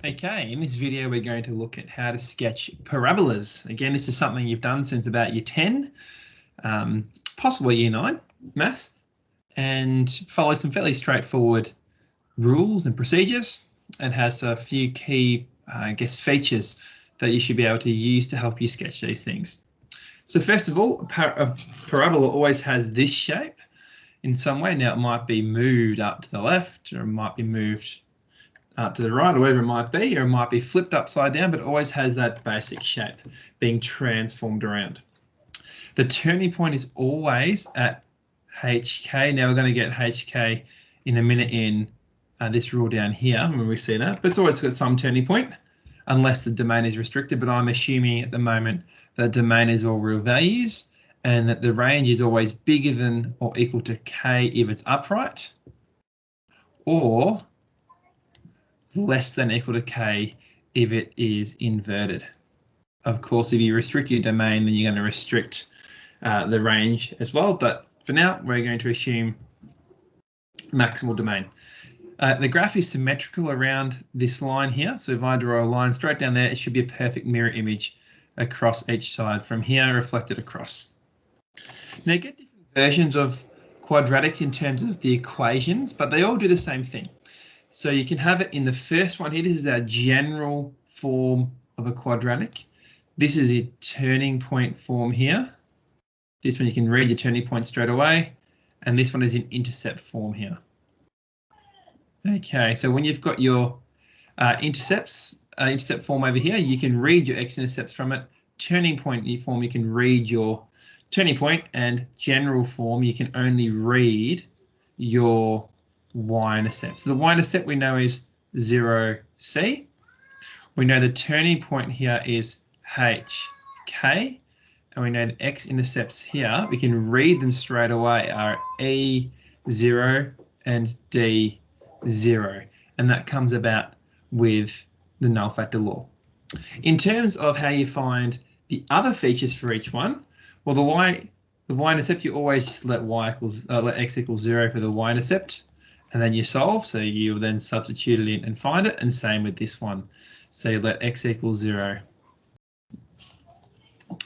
Okay, in this video we're going to look at how to sketch parabolas. Again, this is something you've done since about year 10, possibly year 9 maths, and follows some fairly straightforward rules and procedures, and has a few key, features that you should be able to use to help you sketch these things. So first of all, a parabola always has this shape in some way. Now it might be moved up to the left, or it might be moved to the right, or whatever it might be, or it might be flipped upside down, but it always has that basic shape being transformed around. The turning point is always at HK. Now we're going to get HK in a minute in this rule down here when we see that, but it's always got some turning point unless the domain is restricted, but I'm assuming at the moment that the domain is all real values and that the range is always bigger than or equal to K if it's upright, or less than or equal to K if it is inverted. Of course, if you restrict your domain, then you're going to restrict the range as well. But for now, we're going to assume maximal domain. The graph is symmetrical around this line here. So if I draw a line straight down there, it should be a perfect mirror image across each side from here reflected across. Now you get different versions of quadratics in terms of the equations, but they all do the same thing. So you can have it in the first one here. This is our general form of a quadratic. This is a turning point form here. This one you can read your turning point straight away. And this one is in intercept form here. Okay, so when you've got your intercept form over here, you can read your x-intercepts from it. Turning point form, you can read your turning point, and general form, you can only read your y-intercept. So the y-intercept we know is 0c. We know the turning point here is hk, and we know the x-intercepts here, we can read them straight away, are e0 and d0, and that comes about with the null factor law. In terms of how you find the other features for each one, well, the y-intercept, you always just let x equals 0 for the y-intercept, and then you solve. So you then substitute it in and find it, and same with this one. So you let x equals 0,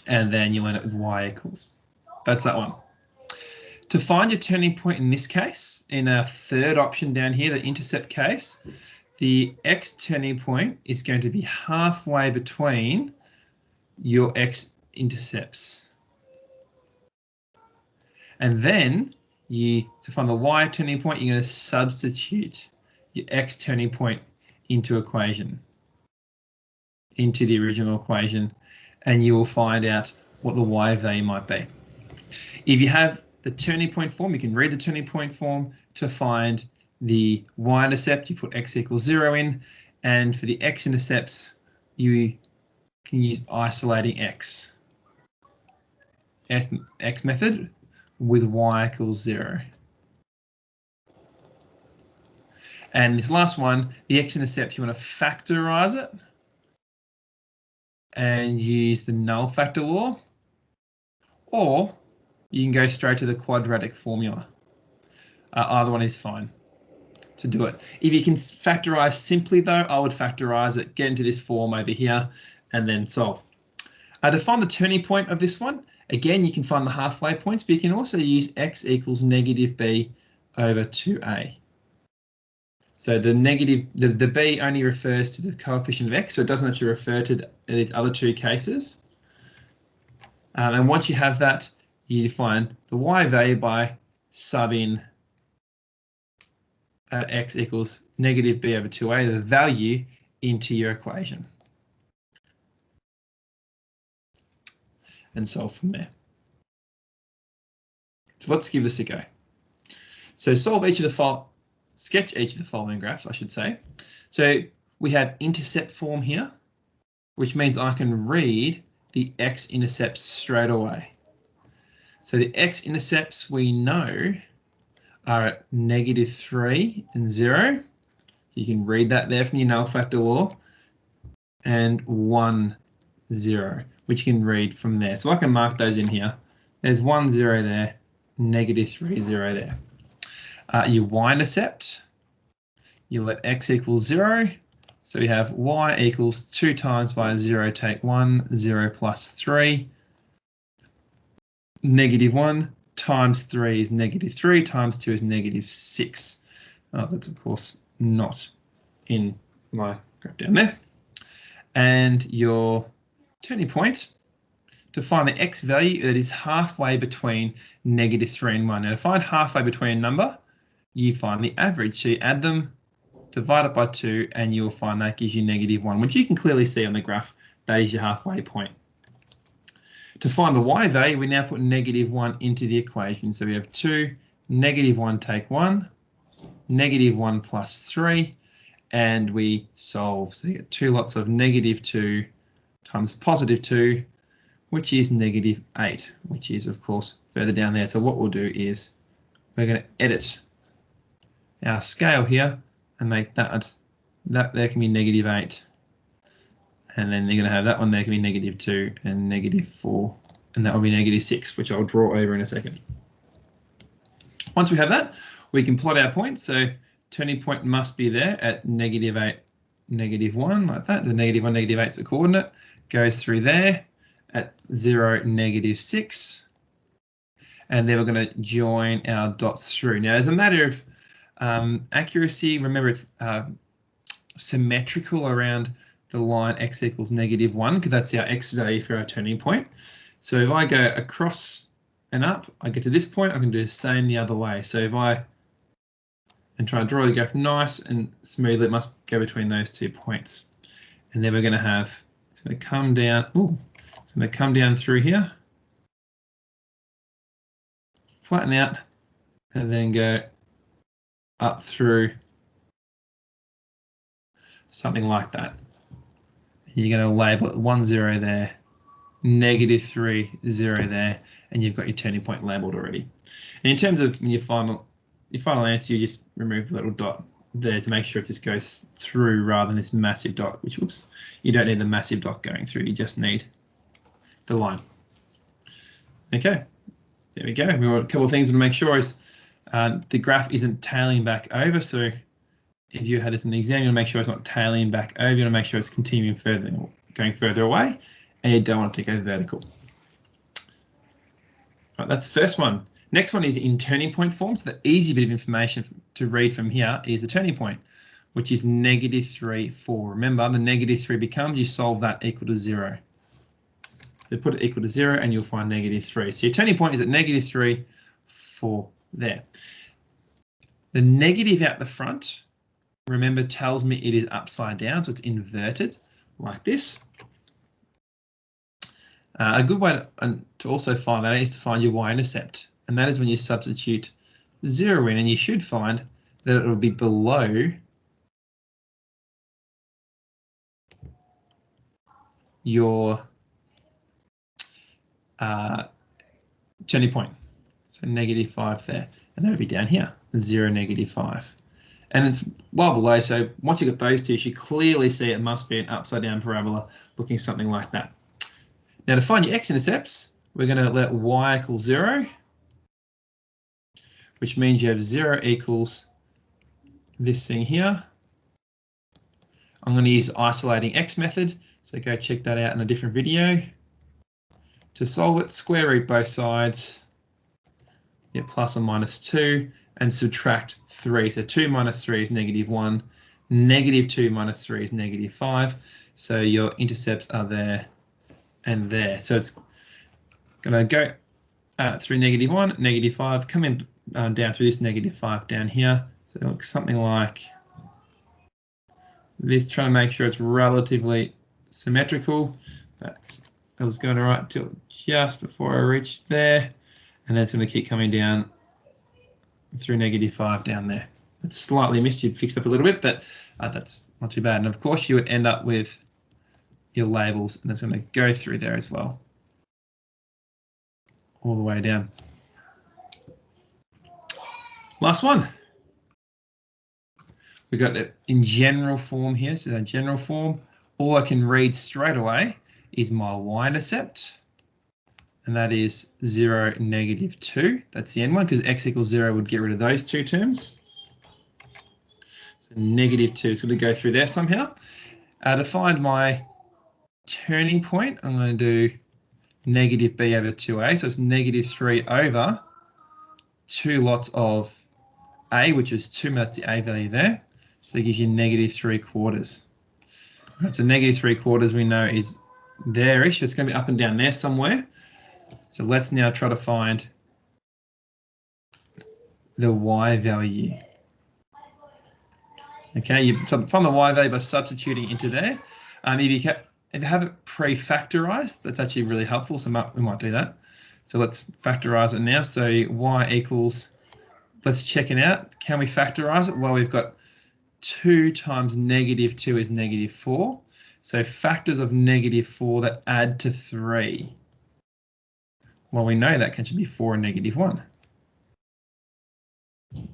and then you end it with y equals. That's that one. To find your turning point in this case, in our third option down here, the intercept case, the x turning point is going to be halfway between your x-intercepts. And then to find the y turning point, you're going to substitute your x turning point into the original equation, and you will find out what the y value might be. If you have the turning point form, you can read the turning point form to find the y-intercept. You put x equals 0 in, and for the x-intercepts, you can use isolating x method with y equals 0. And this last one, the x-intercept, you want to factorize it and use the null factor law, or you can go straight to the quadratic formula. Either one is fine to do it. If you can factorize simply though, I would factorize it, get into this form over here, and then solve. To find the turning point of this one, again, you can find the halfway points, but you can also use x equals negative b over 2a. So the b only refers to the coefficient of x, so it doesn't actually refer to these other two cases. And once you have that, you find the y value by subbing x equals negative b over 2a, the value, into your equation. And solve from there. So let's give this a go. So sketch each of the following graphs, I should say. So we have intercept form here, which means I can read the x-intercepts straight away. So the x-intercepts we know are at -3 and 0. You can read that there from your null factor law, and 1, 0, which you can read from there. So I can mark those in here. There's 1, 0 there, -3, 0 there. Your y-intercept, you let x equals 0, So we have y equals 2 times by 0 take 1, 0 plus 3, -1 times 3 is -3 times 2 is -6. That's of course not in my graph down there. And your turning point, to find the x value that is halfway between -3 and 1. Now to find halfway between a number, you find the average. So you add them, divide it by 2, and you'll find that gives you -1, which you can clearly see on the graph. That is your halfway point. To find the y value, we now put -1 into the equation. So we have 2, -1 take 1, -1 plus 3, and we solve. So you get 2 lots of -2 times +2, which is -8, which is of course further down there. So what we'll do is we're going to edit our scale here and make that there can be -8. And then you're going to have that one there can be -2 and -4, and that will be -6, which I'll draw over in a second. Once we have that, we can plot our points. So turning point must be there at -8, -1, like that. The -1, -8 is the coordinate, goes through there at 0, -6. And then we're going to join our dots through. Now, as a matter of accuracy, remember it's symmetrical around the line x equals -1, because that's our x value for our turning point. So if I go across and up, I get to this point, I can do the same the other way. So if I try to draw the graph nice and smooth, it must go between those 2 points. And then we're going to have, it's going to come down, it's going to come down through here, flatten out, and then go up through something like that. You're going to label it 1, 0 there, -3, 0 there, and you've got your turning point labeled already. And in terms of your final answer, you just remove the little dot there to make sure it just goes through rather than this massive dot, which, whoops, you don't need the massive dot going through, you just need the line. Okay, there we go. We want a couple of things to make sure is the graph isn't tailing back over. So if you had this in the exam, you want to make sure it's not tailing back over. You want to make sure it's continuing further, going further away, and you don't want it to go vertical. Right, that's the first one. Next one is in turning point form. So the easy bit of information to read from here is the turning point, which is -3, 4. Remember, the -3 becomes, you solve that equal to 0. So put it equal to 0 and you'll find -3. So your turning point is at -3, 4 there. The negative out the front, remember, tells me it is upside down, so it's inverted like this. A good way to also find that is to find your y-intercept, and that is when you substitute 0 in, and you should find that it will be below your turning point. So -5 there, and that would be down here, 0, -5. And it's well below, so once you've got those two, you should clearly see it must be an upside down parabola looking something like that. Now to find your x-intercepts, we're going to let y equal 0, which means you have 0 equals this thing here. I'm going to use the isolating x method, so go check that out in a different video. To solve it, square root both sides, get plus or -2, and subtract 3. So 2 minus 3 is -1, -2 minus 3 is -5. So your intercepts are there and there. So it's going to go through -1, -5, come in down through this -5 down here. So it looks something like this, trying to make sure it's relatively symmetrical. I was going right till just before I reached there, and then it's going to keep coming down through -5 down there. It's slightly missed, you'd fixed up a little bit, but that's not too bad. And of course you would end up with your labels, and it's going to go through there as well, all the way down. Last one. We got it in general form here, so that general form, all I can read straight away is my y-intercept, and that is 0, -2. That's the end one, because x equals 0 would get rid of those two terms. So -2 is going to go through there somehow. To find my turning point, I'm going to do negative b over 2a. So it's negative 3 over 2 lots of a, which is 2, that's the a value there. So it gives you negative 3/4. Right, so negative 3/4 we know is there-ish. It's going to be up and down there somewhere. So let's now try to find the y value. Okay, you find the y value by substituting into there. If you have it pre-factorized, that's actually really helpful. So we might do that. So let's factorize it now. So y equals, let's check it out. Can we factorize it? Well, we've got 2 times negative 2 is negative 4. So factors of negative 4 that add to 3. Well, we know that can be 4 and negative 1.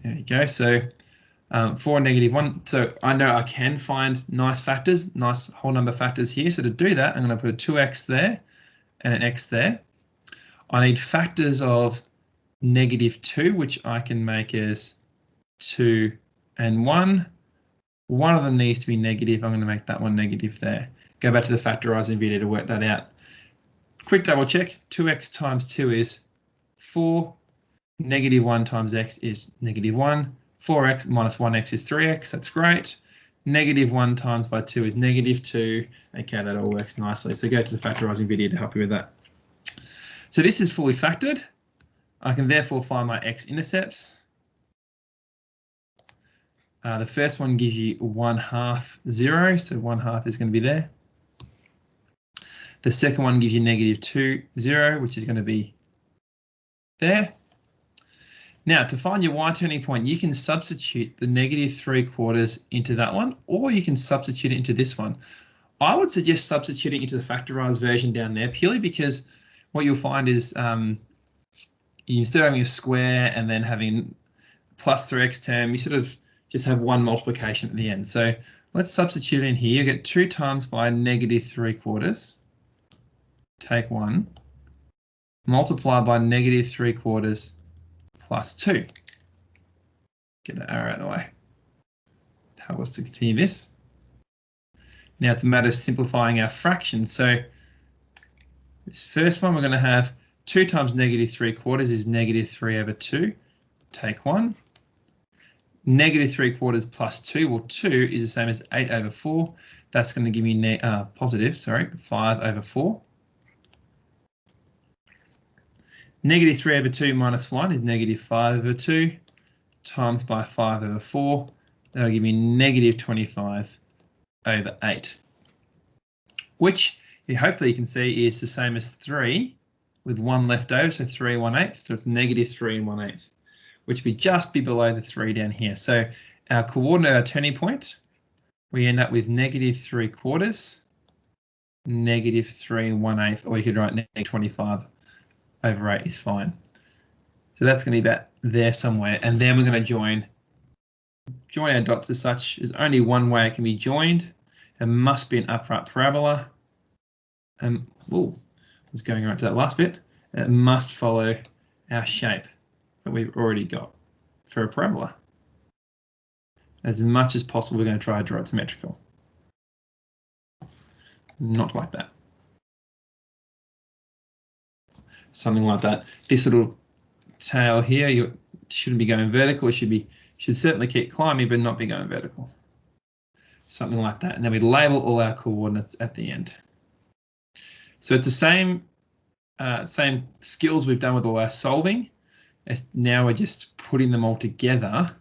There you go. So 4 and negative 1. So I know I can find nice factors, nice whole number factors here. So to do that, I'm going to put a 2x there and an x there. I need factors of negative 2, which I can make as 2 and 1. One of them needs to be negative. I'm going to make that one negative there. Go back to the factorising video to work that out. Quick double check. 2x times 2 is 4. Negative 1 times x is negative 1. 4x minus 1x is 3x. That's great. Negative 1 times by 2 is negative 2. Okay, that all works nicely. So go to the factorising video to help you with that. So this is fully factored. I can therefore find my x-intercepts. The first one gives you 1/2, 0, so 1/2 is going to be there. The second one gives you negative 2, 0, which is going to be there. Now, to find your y turning point, you can substitute the negative 3/4 into that one, or you can substitute it into this one. I would suggest substituting into the factorized version down there, purely because what you'll find is instead of having a square and then having plus 3x term, you sort of just have one multiplication at the end. So let's substitute in here. You get 2 times by negative 3/4. Take 1. Multiply by negative 3/4 plus 2. Get the arrow out of the way. Help us to continue this. Now it's a matter of simplifying our fractions. So this first one, we're going to have 2 times negative 3/4 is negative 3 over 2. Take 1. Negative 3/4 plus 2, well, 2 is the same as 8 over 4. That's going to give me positive, 5 over 4. Negative 3 over 2 minus 1 is negative 5 over 2 times by 5 over 4. That'll give me negative 25 over 8, which hopefully you can see is the same as 3 with 1 left over, so 3 1/8. So it's negative 3 1/8. Which would just be below the 3 down here. So our coordinate, our turning point, we end up with negative 3/4, negative 3 1/8, or you could write negative 25 over 8 is fine. So that's going to be about there somewhere. And then we're going to join our dots as such. There's only one way it can be joined. It must be an upright parabola. I was going right to that last bit. It must follow our shape that we've already got for a parabola. As much as possible, we're going to try to draw it symmetrical. Not like that. Something like that. This little tail here, you shouldn't be going vertical. It should certainly keep climbing, but not be going vertical. Something like that. And then we label all our coordinates at the end. So it's the same skills we've done with all our solving. Now we're just putting them all together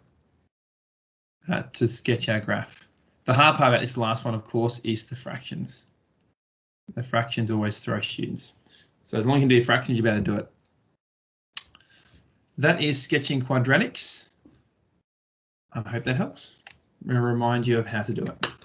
to sketch our graph. The hard part about this last one, of course, is the fractions. The fractions always throw students. So as long as you can do fractions, you better do it. That is sketching quadratics. I hope that helps. I'll remind you of how to do it.